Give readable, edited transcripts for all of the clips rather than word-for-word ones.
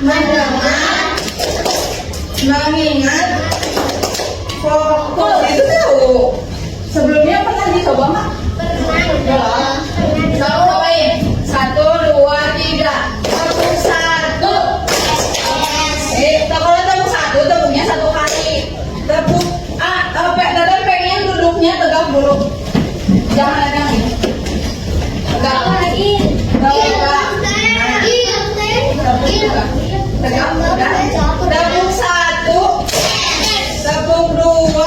mendengar, mengingat, fokus. Itu tahu. Sebelumnya pernah dicoba nggak? Pernah. Tahu cobain. 1, 2, 3. Tepuk 1. Kalau tepuk 1, tepuknya 1 kali. Tepuk Dadan pengen duduknya tegak dulu. Jangan ada yang ini. Tegak lagi. Tegak. Tegak. Tepuk 1. Tepuk 2.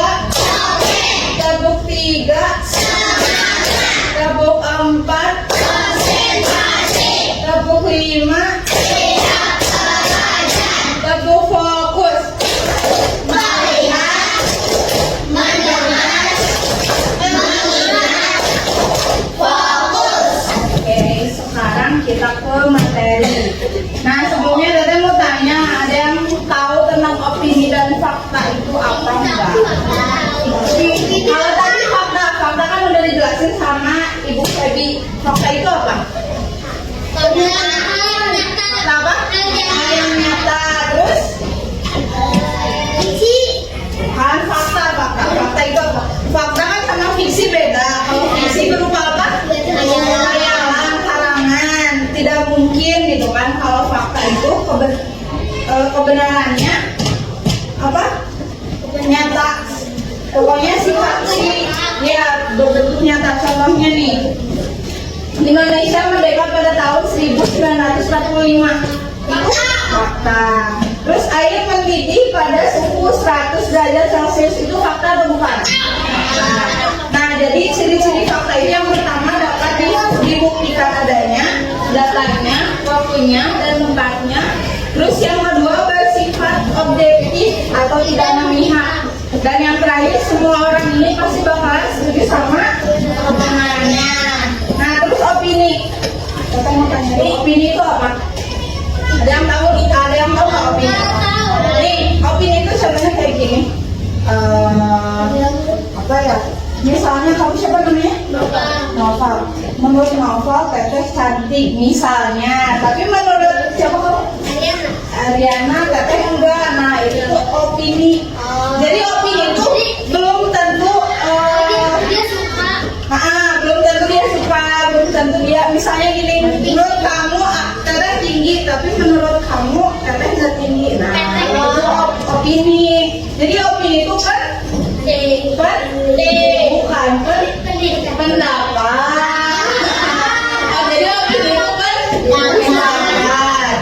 Tepuk 3. Tepuk 4. Tepuk 5. Tepuk fokus. Kita ke materi. Nah, sebelumnya Dada mau tanya, ada yang tahu tentang opini dan fakta itu apa enggak? Kalau tadi fakta kan udah dijelasin sama Ibu Febi. Fakta itu apa? Apa? Hal yang nyata. Terus? Kan fakta. Fakta itu apa? Fakta kan sama fiksi beda. Kalau fiksi berupa apa? Khayalan, karangan. Tidak mungkin gitu kan. Kalau fakta itu kebenarannya apa? Nyata. Pokoknya sifat ya berbentuk nyata. Contohnya nih, Indonesia merdeka pada tahun 1945. Itu fakta. Terus air mendidih pada suhu 100 derajat Celcius, itu fakta atau bukan? Nah, jadi ciri-ciri fakta ini yang pertama dapat dibuktikan adanya datanya, waktunya, dan tempatnya. Terus yang kedua bersifat objektif atau tidak memihak. Dan yang terakhir, semua orang ini pasti bakalan setuju sama kebenarannya. Nah, terus opini. Kita mau tanya, opini itu apa? Ada yang tahu nggak opini? Nih, opini itu sebenarnya kayak gini. Apa ya? Misalnya kamu siapa namanya? Noval. Menurut Noval, Teteh cantik misalnya. Tapi menurut siapa kamu? Ariana, Teteh enggak. Nah, itu opini. Jadi opini itu belum tentu belum tentu dia suka, belum tentu dia. Misalnya gini, menurut kamu Teteh tinggi, tapi menurut kamu Teteh nggak tinggi. Nah, itu opini. Jadi opini itu kan bukan pendapat. Jadi opini itu kan pendapat.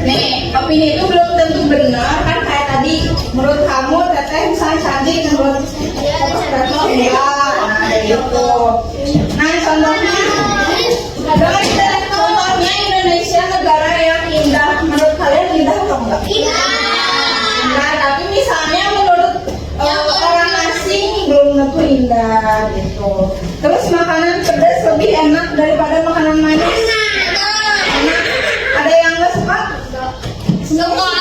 Nih, opini itu belum tentu benar kan, kayak tadi menurut kamu Teteh misalnya cantik, menurut Teteh enggak. Nah, gitu. Nah, contohnya Indonesia negara yang indah. Menurut kalian indah atau enggak? Nah, tapi misalnya menurut orang asing belum tentu indah gitu. Terus makanan pedas lebih enak daripada makanan manis. Enak. Ada yang nggak suka? Suka.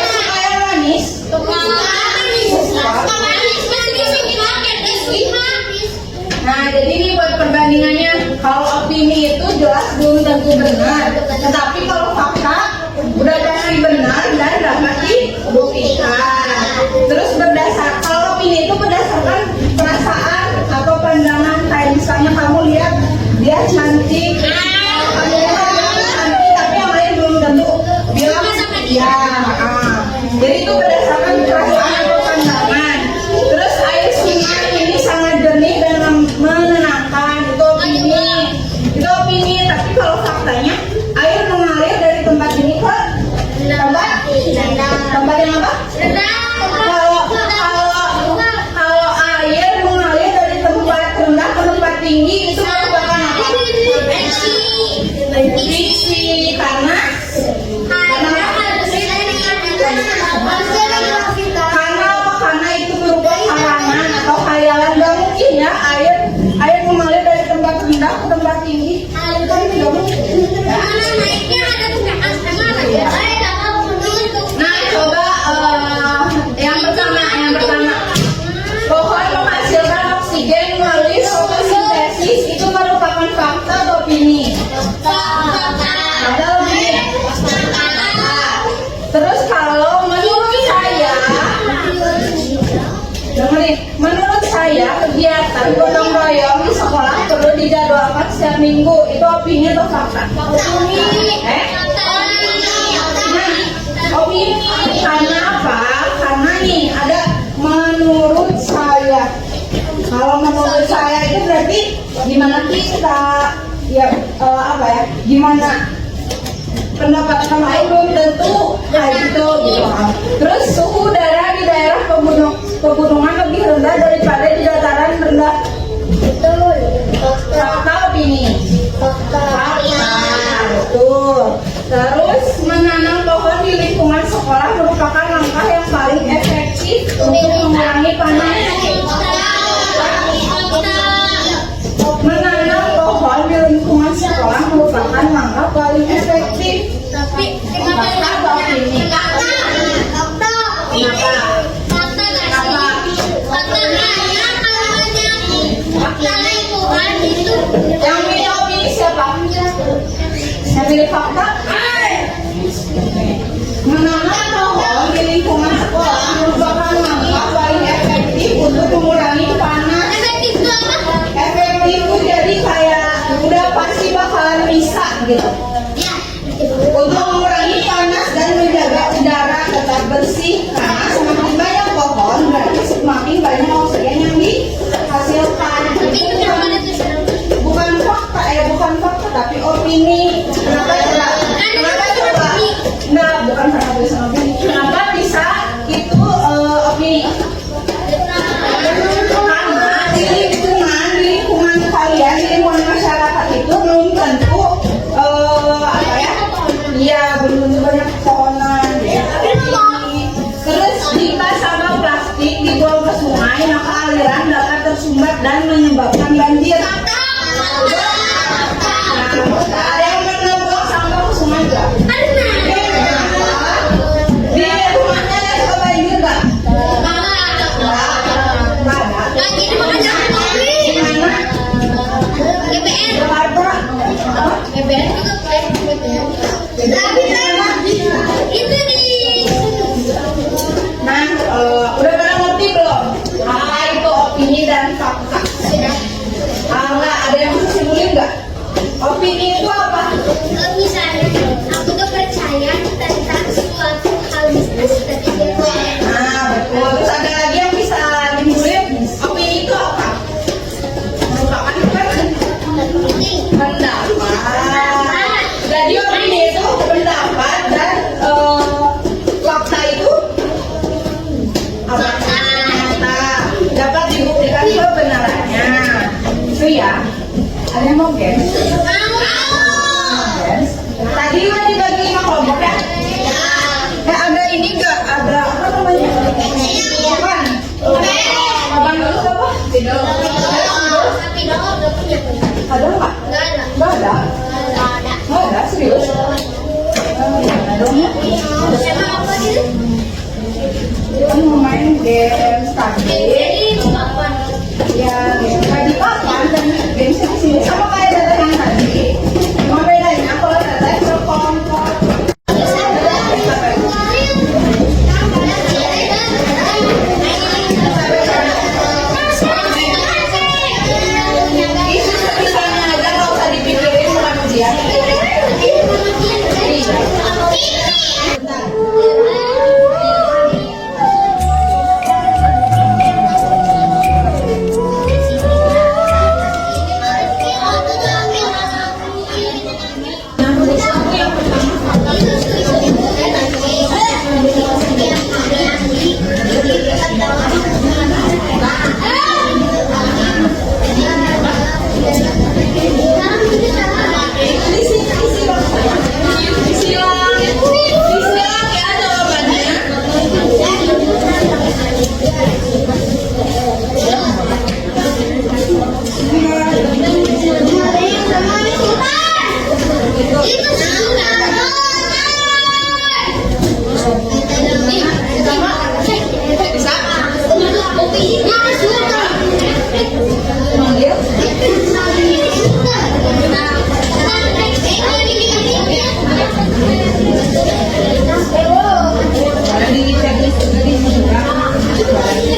Suka yang manis? Suka. Nah, jadi ini buat perbandingannya. Kalau opini itu jelas belum tentu benar. Tetapi kalau fakta udah pasti benar dan dapat dibuktikan. Terus kalau opini itu berdasarkan perasaan atau pandangan. Kayak misalnya kamu lihat dia cantik, kamu lihat dia cantik, tapi yang lain belum tentu bilang iya. Jadi itu berdasarkan perasaan atau pandangan. Terus air sungai ini sangat jernih dan menenangkan. Itu opini. Itu opini. Tapi kalau faktanya air mengalir dari tempat ini ke tempat yang apa? Kalau air mengalir dari tempat rendah ke tempat tinggi, itu merupakan apa? menurut saya kegiatan gotong royong di sekolah perlu dijadwalkan setiap minggu. Itu opini atau fakta? Opini. Opini. Karena apa? Karena nih ada menurut saya. Kalau menurut saya itu berarti gimana kita ya apa ya? Gimana pendapat orang lain belum tentu kayak gitu. Terus suhu udara di daerah pegunungan lebih rendah daripada di dataran rendah. Betul. Fakta opini. Fakta. Betul. Terus menanam pohon di lingkungan sekolah merupakan langkah yang paling efektif untuk mengurangi panas. Menanam pohon di lingkungan sekolah merupakan langkah paling efektif. Tapi kenapa ini? Yang milih opini siapa? Yang milih fakta? Menanam pohon di lingkungan sekolah merupakan langkah paling efektif untuk mengurangi panas. Efektif itu jadi kayak udah pasti bakalan bisa gitu. Untuk mengurangi panas dan menjaga udara tetap bersih, karena semakin banyak pohon berarti semakin banyak oksigen yang dihasilkan. Bukan fakta bukan fakta tapi opini. Kenapa coba? Enggak, bukan karena tulisan opini. Kenapa bisa itu opini? Karena di lingkungan kalian, di lingkungan masyarakat itu belum tentu iya, belum tentu banyak pohonan. Terus jika sampah plastik dibuang ke sungai, maka aliran dapat tersumbat dan menyebabkan banjir. Ada yang pernah buang sampah ke sungai nggak? Di rumahnya ada suka banjir nggak? Nggak ada. Di mana? Jakarta. GBN juga itu nih. Nah, udah pada ngerti belum? Apa itu opini dan fakta? Enggak, ada yang bisa simpulin nggak? Opini itu apa? Misalnya, aku tuh percaya tentang suatu hal bisnis tapi dia. Nah, betul. Terus ada lagi yang bisa simpulin? Opini itu apa? Merupakan pendapat. Jadi opini itu pendapat dan fakta itu apa? Dapat dibuktikan kebenarannya. Itu ya. Ada yang mau guys? Tadi udah dibagi 5 kelompok ya? Ada ini enggak? Ada apa namanya? Bukan. Abang dulu apa? Ada nggak? Nggak ada. Nggak ada, serius? Kan mau main game tadi. Ya, tadi papan dan game sini sama kayak data yang tadi. Cuma bedanya kalau data berkelompok.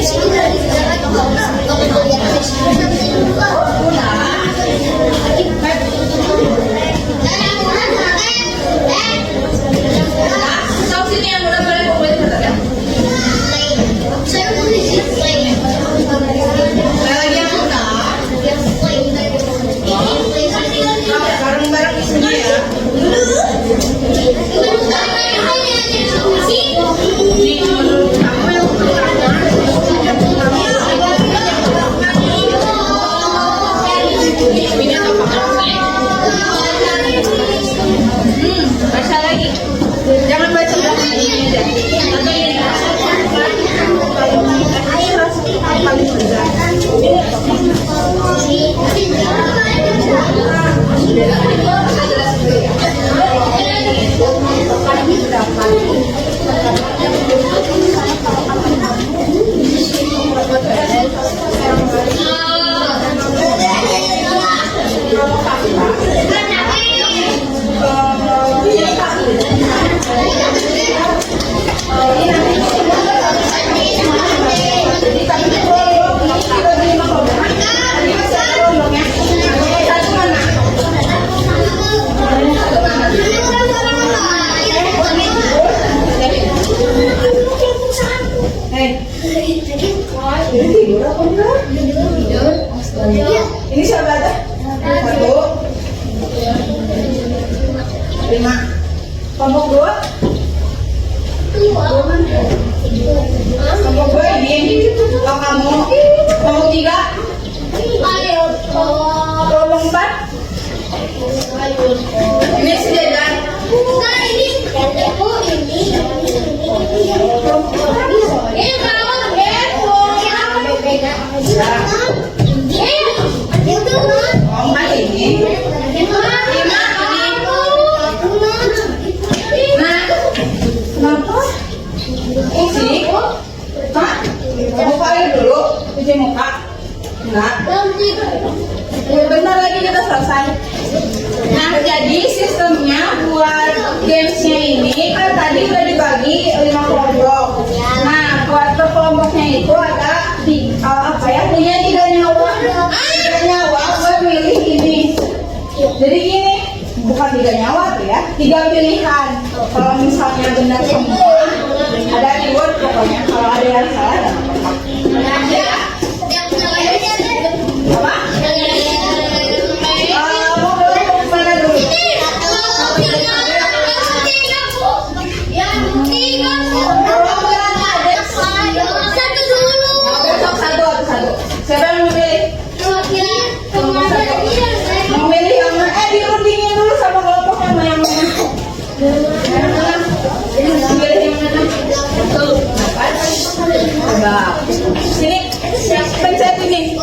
Sudah lagi yang muda. Bareng-bareng di sini ya. Baca lagi. Jangan baca belakang ini aja. Atau ini. Paling berat. Ini siapa ada? 1, 5. Kelompok 2. Kelompok 2 ini. Oh, kamu. Kelompok 3. Kelompok 4. Ini sejajar. Kelompok ini. 5 ini. Nah, kenapa? Isi. Hah? Kamu paling dulu. Cuci muka. Enggak. Bentar lagi kita selesai. Nah, jadi sistemnya buat gamesnya ini kan tadi udah dibagi 5 kelompok. Nah, buat per kelompoknya itu ada punya 3 nyawa. 3 nyawa buat milih ini. Jadi gini, bukan 3 nyawa tuh ya, 3 pilihan. Kalau misalnya benar semua, ada reward pokoknya. Kalau ada yang salah, ada apa-apa. Apa? Mau ke mana dulu? Satu. Siapa yang memilih? Memilih yang mana? Dirundingin dulu sama kelompok yang mana? Memilih yang mana? Tuh, coba. Sini, pencet ini.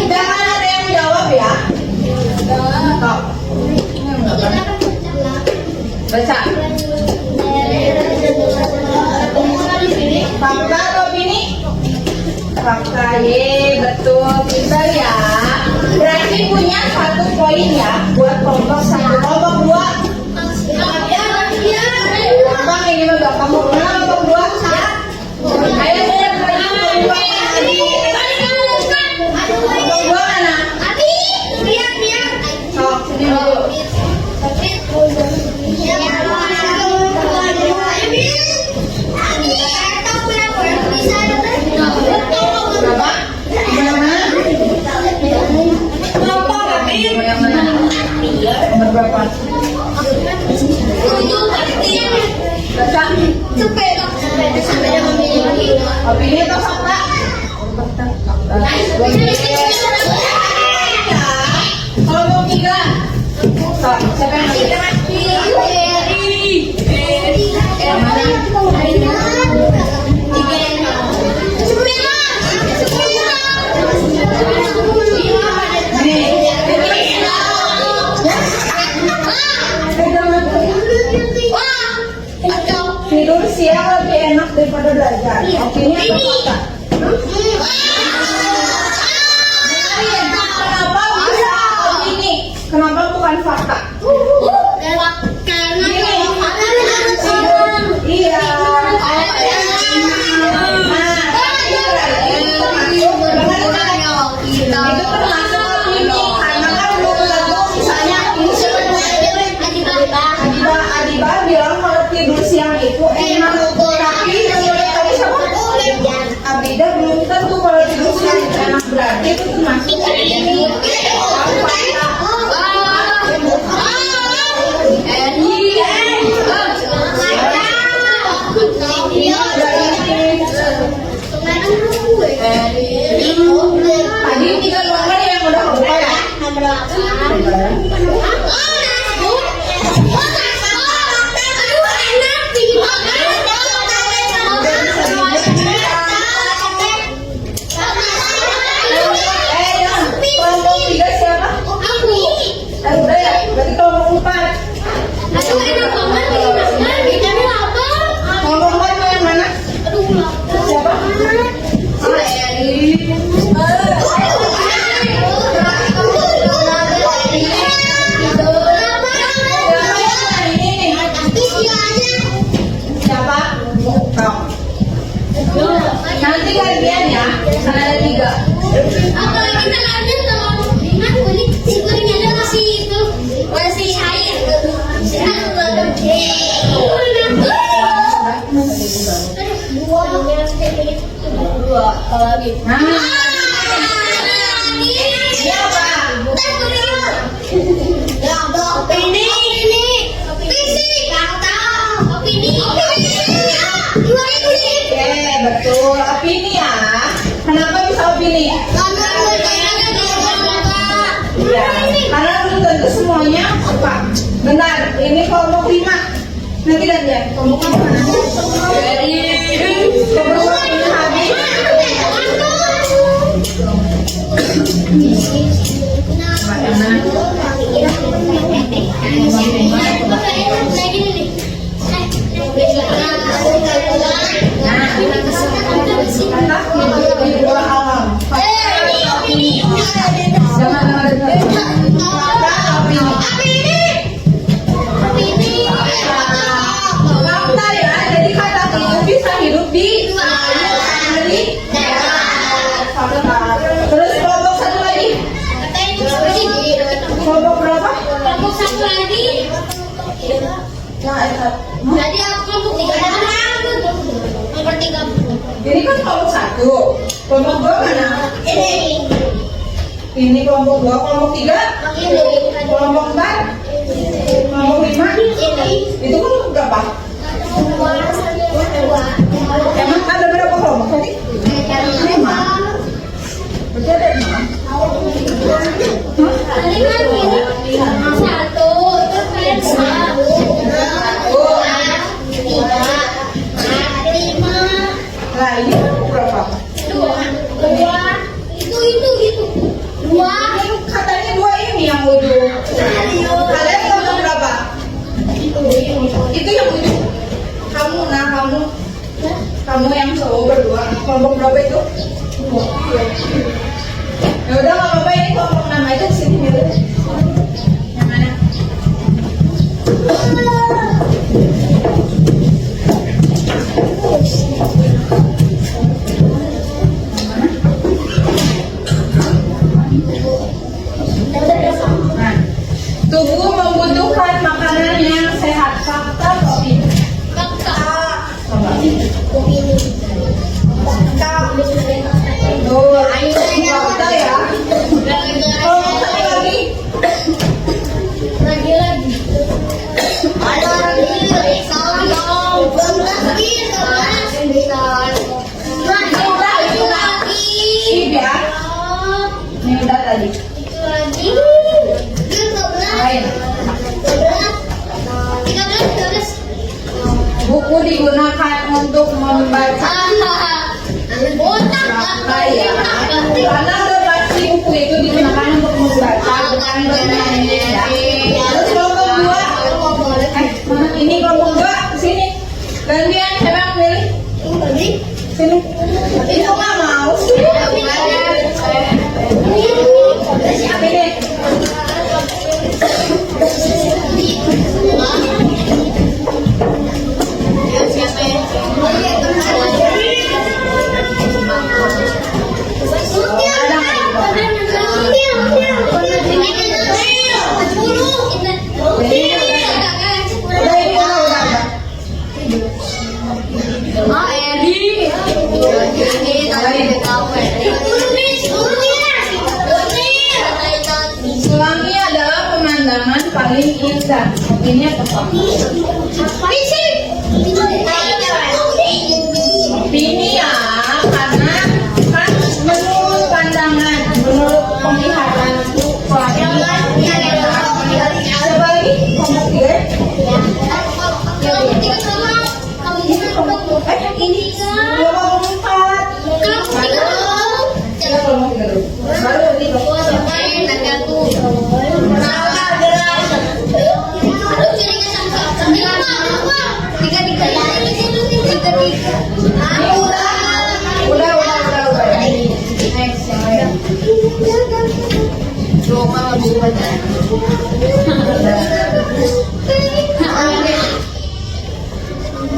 Jangan ada yang jawab ya. Stop. Baca. Fakta atau opini? Fakta, ye, betul, pintar ya. Berarti punya 1 poin ya buat kelompok 1. Kelompok 2. Bang, ini mah gampang. Kelompok 2. Ayo lihat lagi kelompok 2 mana? Sok, sini dulu. Berapa? Yang mana? Yang mana? Nomor berapa? Baca. Opini atau fakta? Kelompok 3. Sok, siapa yang tidur siang lebih enak daripada belajar. Opini atau fakta? Kenapa bisa opini? Kenapa bukan fakta? Iya. Itu termasuk opini karena kan belum tentu misalnya Adiba bilang tidur siang itu enak, tapi menurut tadi siapa? Abida belum tentu kalau tidur siang itu enak, berarti itu termasuk ini. Tadi 3 nomor yang udah lupa ya. Kelompok 3 siapa? Udah ya, berarti kelompok 4. Kelompok 4 itu yang mana? Siapa? Siapa? Nanti kalian ya, sana ada 3. Betul, opini ya. Kenapa bisa opini? Ya, karena belum tentu semuanya apa. Bentar, ini kelompok 5. Nanti gantian, kelompok 5 mana? Jadi, kelompok 5 habis. Terus kelompok 1 lagi. Kelompok berapa? Kelompok 1 lagi. Jadi aku kelompok 3. Kelompok 3. Ini kan kelompok 1. Kelompok 2 mana? Ini kelompok 2, kelompok 3, kelompok 4, kelompok 5. Itu kelompok berapa? Emang ada berapa kelompok tadi? 5. Berarti ada 5. Nah, ini kelompok berapa? 2. Itu. 2. Katanya 2 ini yang ujung. Kalian kelompok berapa? Itu yang ujung. Kamu yang cowok berdua. Kelompok berapa itu? Ya udah nggak apa-apa, ini kelompok 6 aja di sini gitu. Yang mana? Nah, tubuh membutuhkan makanan yang sehat. Fakta atau opini? Tuh, fakta ya. Kelompok 1 lagi. Ini udah tadi. Lain. Buku digunakan untuk membaca. Karena udah pasti buku itu digunakan untuk membaca, bukan bermain. Terus kelompok 2. Ini kelompok 2 sini. Gantian siapa yang pilih? Sini. Itu nggak mau sih. Pilih. Opini ya, karena kan menurut pandangan, menurut pemeliharaan sebalik kemudian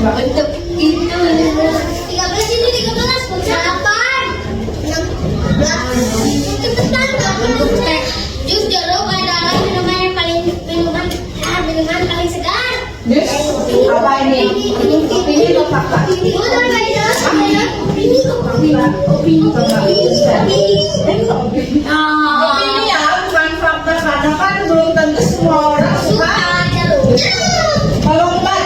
Untuk itu 13 ini 13 8 16 cepetan untuk teh jus jeruk adalah minuman paling segar. jus apa ini? Opini atau fakta? Opini ya, bukan fakta karena kan belum tentu semua orang suka. Kalau empat,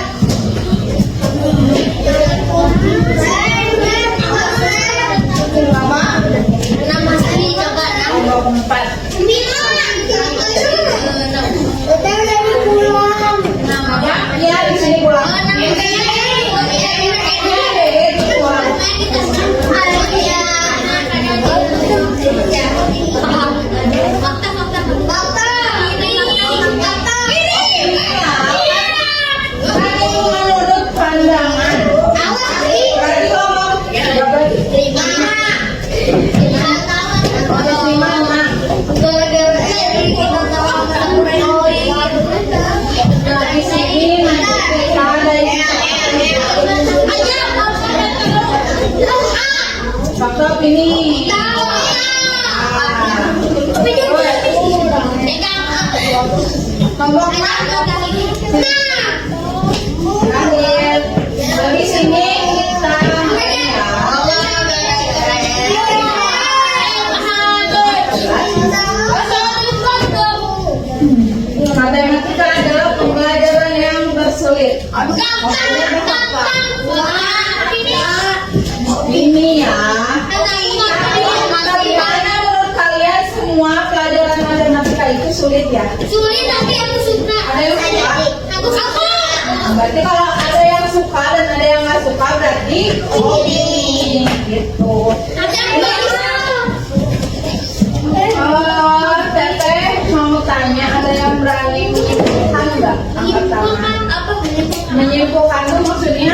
apa? Nama sekali coba Kalau empat, apa? Iya di sini pulang. Menurut pandangan, berarti ngomong di sini ada fakta opini. Ngomong Adil. Dari sini kita matematika adalah pembelajaran yang bersulit. Ini ya. Bagaimana menurut kalian semua pelajaran matematika itu sulit ya? Sulit tapi aku suka. Ada yang suka? Aku suka. Berarti kalau ada yang suka dan ada yang nggak suka berarti opini gitu. Teteh mau tanya, ada yang berani menyimpulkan nggak? Angkat tangan. Menyimpulkan itu maksudnya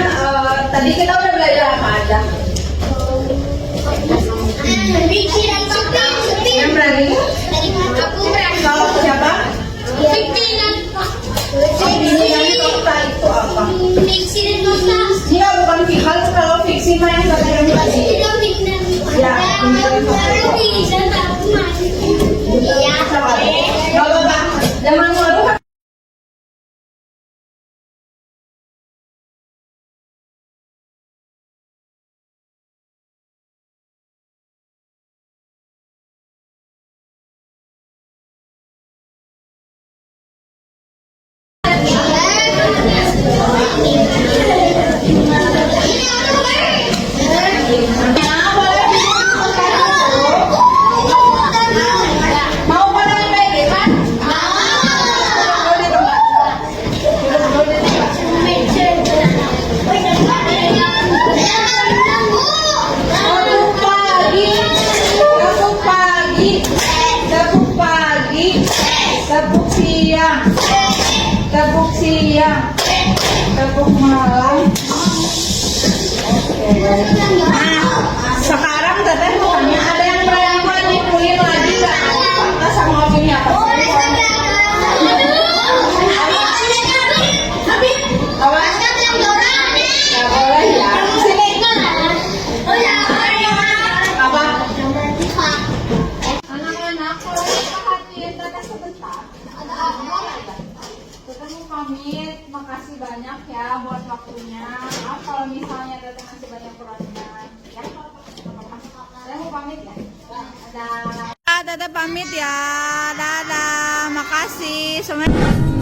tadi kita udah belajar apa aja? Yang berani? Kalau siapa? Opini yang fakta itu apa? Dia bukan fikal, kalau fiksi mah yang kata yang tadi. Ya, Gak apa-apa. Zaman lalu kan mau pada kayak gitu kan? Tepuk siang, tepuk malam. Nah, sekarang teteh mau tanya, ada yang berani mau nyimpulin lagi nggak? Fakta sama opini apa? Nggak boleh ya. Sini. Apa? Anak-anak, kalau kita perhatiin teteh sebentar. Ada apa ya? Teteh mau pamit, makasih banyak ya buat waktunya. Maaf kalau misalnya teteh masih banyak pertanyaan. Ya, saya mau pamit ya. Dadah. Teteh pamit ya. Dadah. Makasih. Semuanya.